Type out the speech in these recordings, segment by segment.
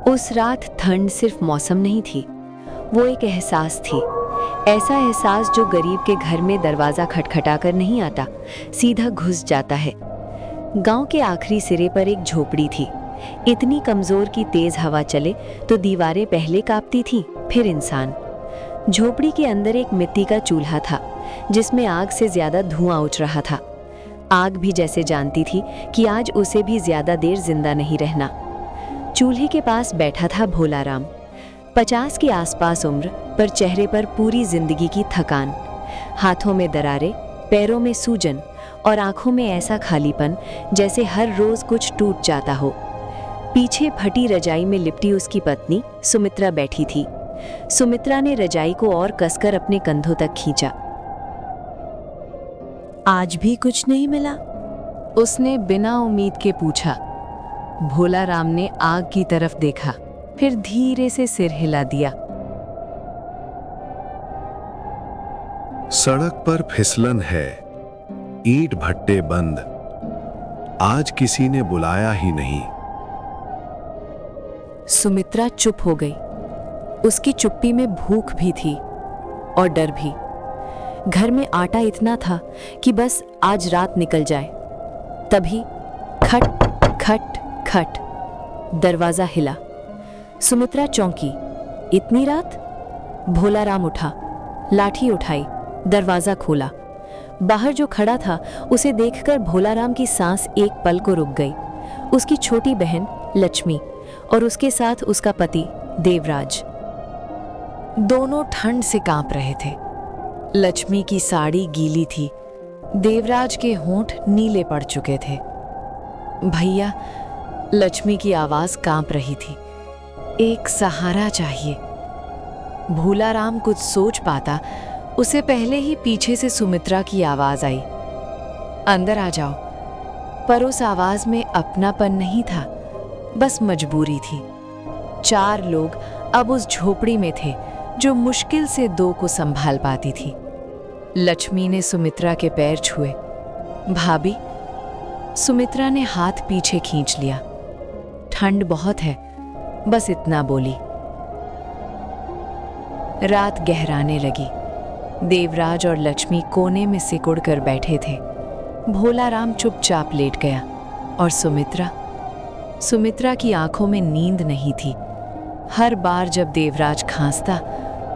उस रात ठंड सिर्फ मौसम नहीं थी, वो एक एहसास थी। ऐसा एहसास जो गरीब के घर में दरवाज़ा खटखटाकर नहीं आता, सीधा घुस जाता है। गांव के आखिरी सिरे पर एक झोपड़ी थी। इतनी कमज़ोर कि तेज़ हवा चले तो दीवारें पहले कांपती थीं, फिर इंसान। झोपड़ी के अंदर एक मिट्टी का चूल्हा था, जिसमें आग से ज़्यादा धुआं उठ रहा था। आग भी जैसे जानती थी कि आज उसे भी ज़्यादा देर जिंदा नहीं रहना। चूल्हे के पास बैठा था भोलाराम, 50 के आसपास उम्र, पर चेहरे पर पूरी जिंदगी की थकान। हाथों में दरारें, पैरों में सूजन और आंखों में ऐसा खालीपन जैसे हर रोज कुछ टूट जाता हो। पीछे फटी रजाई में लिपटी उसकी पत्नी सुमित्रा बैठी थी। सुमित्रा ने रजाई को और कसकर अपने कंधों तक खींचा। आज भी कुछ नहीं मिला? उसने बिना उम्मीद के पूछा। भोलाराम ने आग की तरफ देखा, फिर धीरे से सिर हिला दिया। सड़क पर फिसलन है, ईंट भट्टे बंद, आज किसी ने बुलाया ही नहीं। सुमित्रा चुप हो गई। उसकी चुप्पी में भूख भी थी और डर भी। घर में आटा इतना था कि बस आज रात निकल जाए। तभी खट खट खट, दरवाजा हिला। सुमित्रा चौंकी। इतनी रात? भोलाराम उठा, लाठी उठाई, दरवाजा खोला। बाहर जो खड़ा था उसे देखकर भोलाराम की सांस एक पल को रुक गई। उसकी छोटी बहन लक्ष्मी और उसके साथ उसका पति देवराज। दोनों ठंड से कांप रहे थे। लक्ष्मी की साड़ी गीली थी, देवराज के होंठ नीले पड़ चुके थे। भैया, लक्ष्मी की आवाज कांप रही थी। एक सहारा चाहिए। भोलाराम कुछ सोच पाता उसे पहले ही पीछे से सुमित्रा की आवाज आई, अंदर आ जाओ। पर उस आवाज में अपनापन नहीं था, बस मजबूरी थी। 4 लोग अब उस झोपड़ी में थे जो मुश्किल से 2 को संभाल पाती थी। लक्ष्मी ने सुमित्रा के पैर छुए। भाभी। सुमित्रा ने हाथ पीछे खींच लिया। ठंड बहुत है, बस इतना बोली। रात गहराने लगी। देवराज और लक्ष्मी कोने में सिकुड़ कर बैठे थे। भोलाराम चुपचाप लेट गया और सुमित्रा की आंखों में नींद नहीं थी। हर बार जब देवराज खांसता,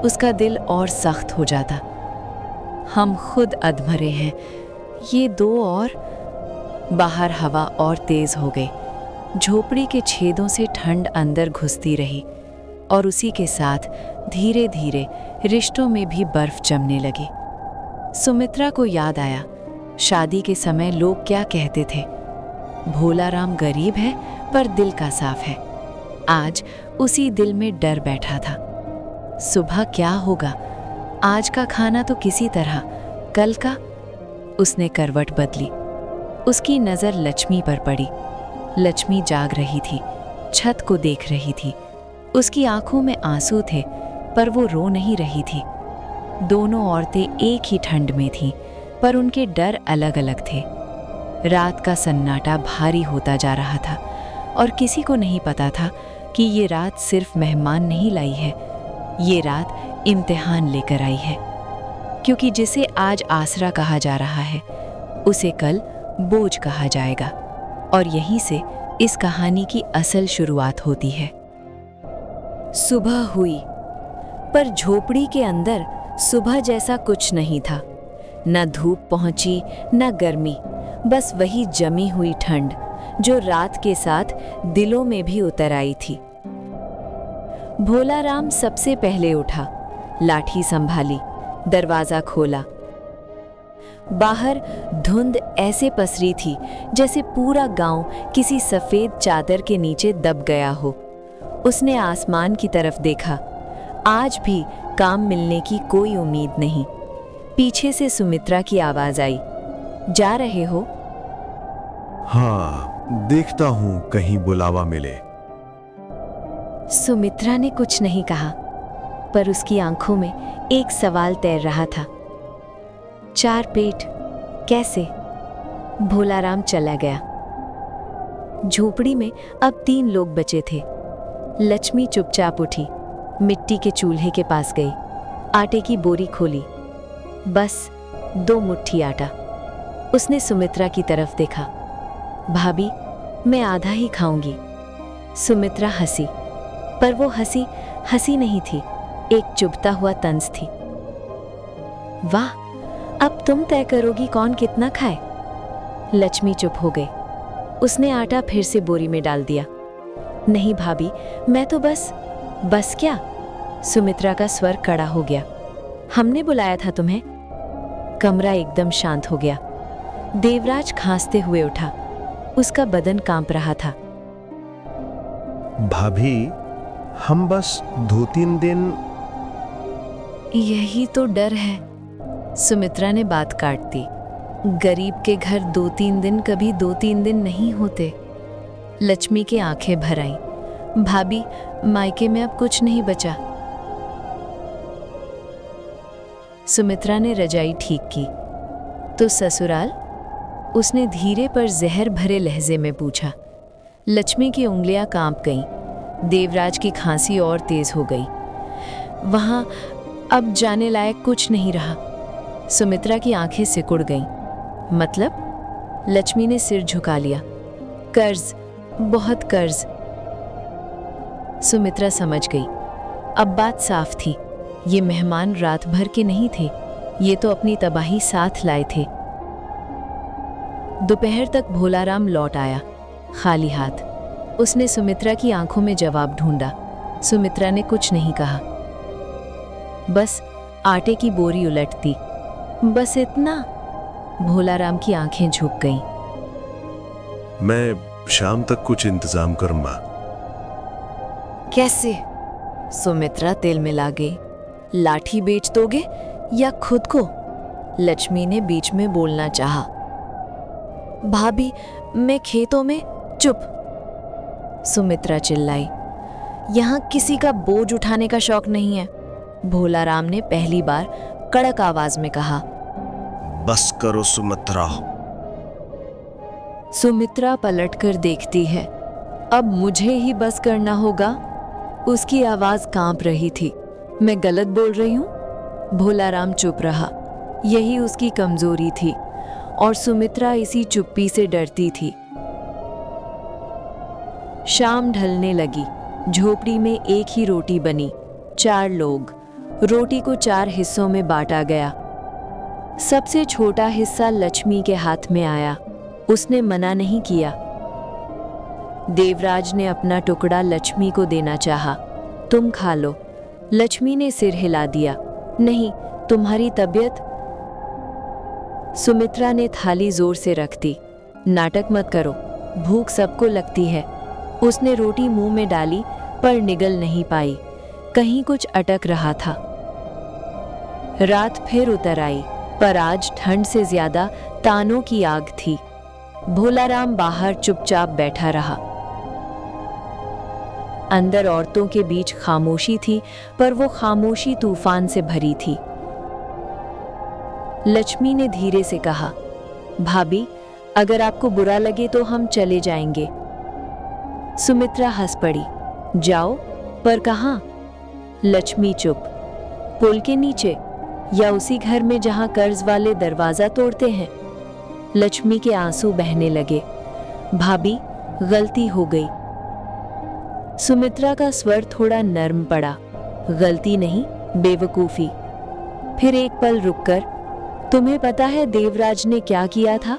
उसका दिल और सख्त हो जाता। हम खुद अधमरे हैं, ये 2 और। बाहर हवा और तेज हो गई। झोपड़ी के छेदों से ठंड अंदर घुसती रही और उसी के साथ धीरे धीरे रिश्तों में भी बर्फ जमने लगी। सुमित्रा को याद आया, शादी के समय लोग क्या कहते थे, भोलाराम गरीब है पर दिल का साफ है। आज उसी दिल में डर बैठा था। सुबह क्या होगा? आज का खाना तो किसी तरह, कल का? उसने करवट बदली। उसकी नजर लक्ष्मी पर पड़ी। लक्ष्मी जाग रही थी, छत को देख रही थी। उसकी आंखों में आंसू थे, पर वो रो नहीं रही थी। दोनों औरतें एक ही ठंड में थीं, पर उनके डर अलग अलग थे। रात का सन्नाटा भारी होता जा रहा था और किसी को नहीं पता था कि ये रात सिर्फ मेहमान नहीं लाई है, ये रात इम्तिहान लेकर आई है। क्योंकि जिसे आज आसरा कहा जा रहा है, उसे कल बोझ कहा जाएगा। और यहीं से इस कहानी की असल शुरुआत होती है। सुबह हुई, पर झोपड़ी के अंदर सुबह जैसा कुछ नहीं था। न धूप पहुंची, न गर्मी, बस वही जमी हुई ठंड जो रात के साथ दिलों में भी उतर आई थी। भोलाराम सबसे पहले उठा, लाठी संभाली, दरवाजा खोला। बाहर धुंध ऐसे पसरी थी जैसे पूरा गांव किसी सफेद चादर के नीचे दब गया हो। उसने आसमान की तरफ देखा। आज भी काम मिलने की कोई उम्मीद नहीं। पीछे से सुमित्रा की आवाज आई, जा रहे हो? हाँ, देखता हूं कहीं बुलावा मिले। सुमित्रा ने कुछ नहीं कहा, पर उसकी आंखों में एक सवाल तैर रहा था। 4 पेट कैसे? भोलाराम चला गया। झोपड़ी में अब 3 लोग बचे थे। लक्ष्मी चुपचाप उठी, मिट्टी के चूल्हे के पास गई, आटे की बोरी खोली। बस 2 मुट्ठी आटा। उसने सुमित्रा की तरफ देखा। भाभी, मैं आधा ही खाऊंगी। सुमित्रा हंसी, पर वो हंसी नहीं थी, एक चुभता हुआ तंज थी। वाह, अब तुम तय करोगी कौन कितना खाए। लक्ष्मी चुप हो गई। उसने आटा फिर से बोरी में डाल दिया। नहीं भाभी, मैं तो बस क्या? सुमित्रा का स्वर कड़ा हो गया। हमने बुलाया था तुम्हें। कमरा एकदम शांत हो गया। देवराज खांसते हुए उठा। उसका बदन कांप रहा था। भाभी, हम बस 2-3 दिन। यही तो डर है। सुमित्रा ने बात काट दी। गरीब के घर 2-3 दिन कभी 2-3 दिन नहीं होते। लक्ष्मी की आंखें भर आईं। भाभी, मायके में अब कुछ नहीं बचा। सुमित्रा ने रजाई ठीक की। तो ससुराल? उसने धीरे पर जहर भरे लहजे में पूछा। लक्ष्मी की उंगलियां कांप गईं। देवराज की खांसी और तेज हो गई। वहां अब जाने लायक कुछ नहीं रहा। सुमित्रा की आंखें सिकुड़ गईं। मतलब? लक्ष्मी ने सिर झुका लिया। कर्ज, बहुत कर्ज। सुमित्रा समझ गई। अब बात साफ थी। ये मेहमान रात भर के नहीं थे, ये तो अपनी तबाही साथ लाए थे। दोपहर तक भोलाराम लौट आया, खाली हाथ। उसने सुमित्रा की आंखों में जवाब ढूंढा। सुमित्रा ने कुछ नहीं कहा, बस आटे की बोरी उलटती। बस इतना? भोलाराम की आंखें झुक गईं। मैं शाम तक कुछ इंतजाम करूंगा। कैसे? सुमित्रा तेल मिला गई। लाठी बेच दोगे या खुद को? लक्ष्मी ने बीच में बोलना चाहा। भाभी, मैं खेतों में। चुप! सुमित्रा चिल्लाई। यहां किसी का बोझ उठाने का शौक नहीं है। भोलाराम ने पहली बार कड़क आवाज में कहा। बस करो सुमित्रा। सुमित्रा पलटकर देखती है। अब मुझे ही बस करना होगा। उसकी आवाज कांप रही थी। मैं गलत बोल रही हूं? भोलाराम चुप रहा। यही उसकी कमजोरी थी और सुमित्रा इसी चुप्पी से डरती थी। शाम ढलने लगी। झोपड़ी में एक ही रोटी बनी। 4 लोग। रोटी को 4 हिस्सों में बांटा गया। सबसे छोटा हिस्सा लक्ष्मी के हाथ में आया। उसने मना नहीं किया। देवराज ने अपना टुकड़ा लक्ष्मी को देना चाहा। तुम खा लो। लक्ष्मी ने सिर हिला दिया। नहीं, तुम्हारी तबीयत। सुमित्रा ने थाली जोर से रख दी। नाटक मत करो, भूख सबको लगती है। उसने रोटी मुंह में डाली पर निगल नहीं पाई। कहीं कुछ अटक रहा था। रात फिर उतर आई, पर आज ठंड से ज्यादा तानों की आग थी। भोलाराम बाहर चुपचाप बैठा रहा। अंदर औरतों के बीच खामोशी थी, पर वो खामोशी तूफान से भरी थी। लक्ष्मी ने धीरे से कहा, भाभी, अगर आपको बुरा लगे तो हम चले जाएंगे। सुमित्रा हंस पड़ी। जाओ, पर कहाँ? लक्ष्मी चुप। पुल के नीचे या उसी घर में जहां कर्ज वाले दरवाजा तोड़ते हैं? लक्ष्मी के आंसू बहने लगे। भाभी, गलती हो गई। सुमित्रा का स्वर थोड़ा नर्म पड़ा। गलती नहीं, बेवकूफी। फिर एक पल रुककर, तुम्हें पता है देवराज ने क्या किया था?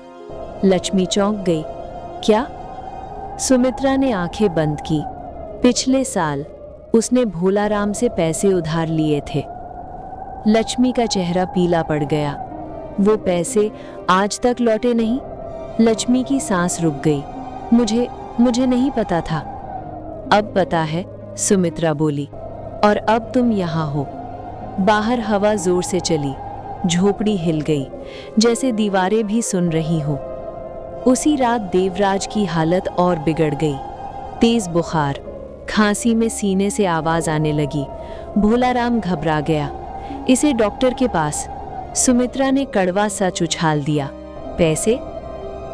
लक्ष्मी चौंक गई। क्या? सुमित्रा ने आंखें बंद की। पिछले साल उसने भोलाराम से पैसे उधार लिए थे। लक्ष्मी का चेहरा पीला पड़ गया। वो पैसे आज तक लौटे नहीं। लक्ष्मी की सांस रुक गई। मुझे नहीं पता था। अब पता है, सुमित्रा बोली, और अब तुम यहाँ हो। बाहर हवा जोर से चली। झोपड़ी हिल गई, जैसे दीवारें भी सुन रही हो। उसी रात देवराज की हालत और बिगड़ गई। तेज बुखार, खांसी में सीने से आवाज आने लगी। भोलाराम घबरा गया। इसे डॉक्टर के पास। सुमित्रा ने कड़वा सच उछाल दिया। पैसे?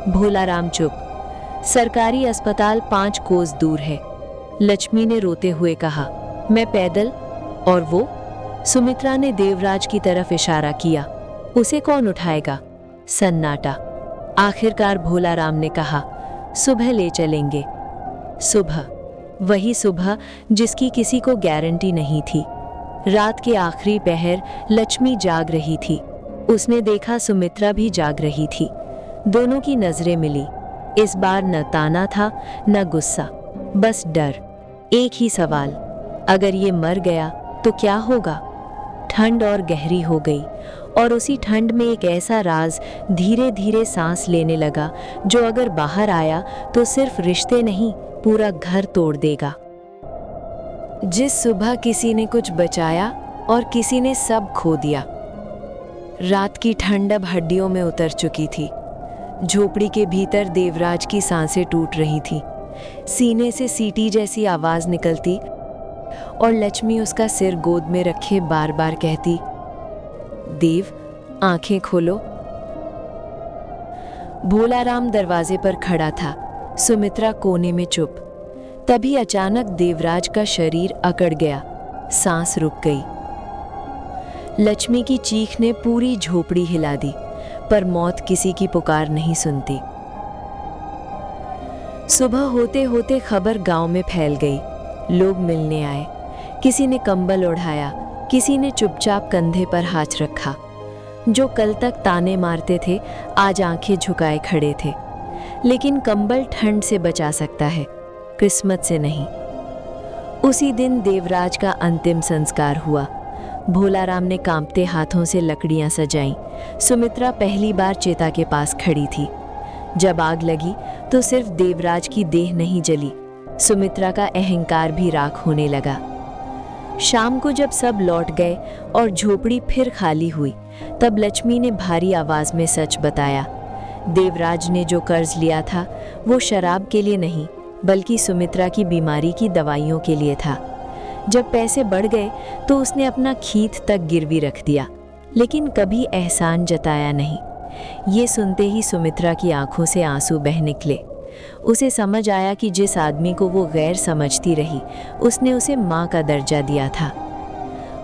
भोलाराम चुप। सरकारी अस्पताल 5 कोस दूर है। लक्ष्मी ने रोते हुए कहा, मैं पैदल। और वो? सुमित्रा ने देवराज की तरफ इशारा किया। उसे कौन उठाएगा? सन्नाटा। आखिरकार भोलाराम ने कहा, सुबह ले चलेंगे। सुबह, वही सुबह जिसकी किसी को गारंटी नहीं थी। रात के आखिरी पहर लक्ष्मी जाग रही थी। उसने देखा सुमित्रा भी जाग रही थी। दोनों की नजरें मिली। इस बार न ताना था न गुस्सा, बस डर। एक ही सवाल, अगर ये मर गया तो क्या होगा? ठंड और गहरी हो गई और उसी ठंड में एक ऐसा राज धीरे धीरे सांस लेने लगा जो अगर बाहर आया तो सिर्फ रिश्ते नहीं, पूरा घर तोड़ देगा। जिस सुबह किसी ने कुछ बचाया और किसी ने सब खो दिया। रात की ठंड अब हड्डियों में उतर चुकी थी। झोपड़ी के भीतर देवराज की सांसें टूट रही थी। सीने से सीटी जैसी आवाज निकलती और लक्ष्मी उसका सिर गोद में रखे बार बार कहती, देव, आंखें खोलो। भोलाराम दरवाजे पर खड़ा था, सुमित्रा कोने में चुप। तभी अचानक देवराज का शरीर अकड़ गया, सांस रुक गई। लक्ष्मी की चीख ने पूरी झोपड़ी हिला दी, पर मौत किसी की पुकार नहीं सुनती। सुबह होते होते खबर गांव में फैल गई। लोग मिलने आए। किसी ने कंबल ओढ़ाया, किसी ने चुपचाप कंधे पर हाथ रखा। जो कल तक ताने मारते थे आज आंखें झुकाए खड़े थे। लेकिन कंबल ठंड से बचा सकता है, किस्मत से नहीं। उसी दिन देवराज का अंतिम संस्कार हुआ। भोलाराम ने कांपते हाथों से लकड़ियां सजाईं। सुमित्रा पहली बार चिता के पास खड़ी थी। जब आग लगी तो सिर्फ देवराज की देह नहीं जली, सुमित्रा का अहंकार भी राख होने लगा। शाम को जब सब लौट गए और झोपड़ी फिर खाली हुई, तब लक्ष्मी ने भारी आवाज में सच बताया। देवराज ने जो कर्ज लिया था वो शराब के लिए नहीं, बल्कि सुमित्रा की बीमारी की दवाइयों के लिए था। जब पैसे बढ़ गए तो उसने अपना खीत तक गिरवी रख दिया, लेकिन कभी एहसान जताया नहीं। ये सुनते ही सुमित्रा की आंखों से आंसू बह निकले। उसे समझ आया कि जिस आदमी को वो गैर समझती रही, उसने उसे माँ का दर्जा दिया था।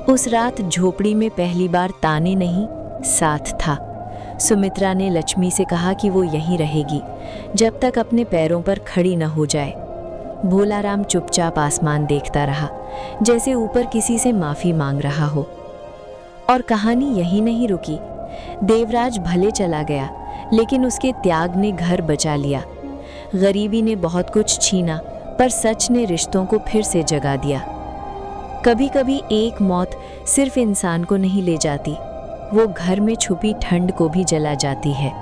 उस रात झोपड़ी में पहली बार ताने नहीं, साथ था। सुमित्रा ने लक्ष्मी से कहा कि वो यहीं रहेगी जब तक अपने पैरों पर खड़ी न हो जाए। भोलाराम चुपचाप आसमान देखता रहा, जैसे ऊपर किसी से माफी मांग रहा हो। और कहानी यहीं नहीं रुकी। देवराज भले चला गया, लेकिन उसके त्याग ने घर बचा लिया। गरीबी ने बहुत कुछ छीना, पर सच ने रिश्तों को फिर से जगा दिया। कभी कभी एक मौत सिर्फ इंसान को नहीं ले जाती, वो घर में छुपी ठंड को भी जला जाती है।